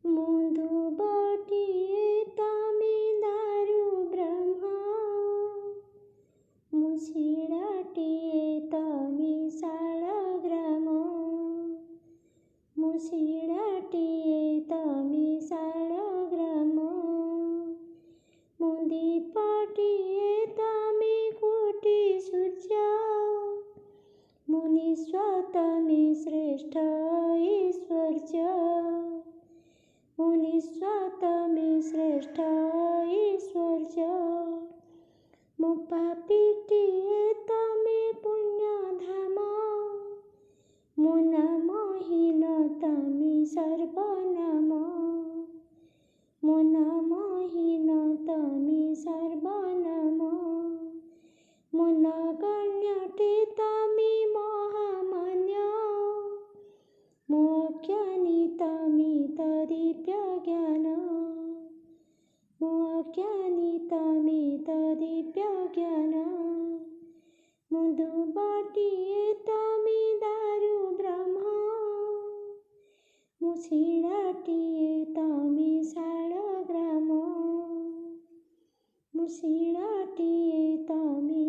मुदुबटिए तमे दारु ब्रह्म मुसिडाटिए तमे शालग्राम मुसिडाटिए तमे शालग्राम मुदीपटिए तमे कोटि सूर्य मुनीश्वतमे श्रेष्ठ ईश्वर्य मुनीश्वतमे श्रेष्ठ ईश्वर्य मुपापिटिए तमे पुण्यधाम मुनामहीन तमे सर्वनाम मुनामहीन तमे सर्वनाम मुनगण्यटे तमे महामान्य मुअज्ञानी तमे तदिव्य ज्ञान मुअज्ञानी तमे तदिव्य ज्ञान मुदुबटिए तमे दारु ब्रह्म मुसिडाटिए तमे शालग्राम मुसिडाटिए तमे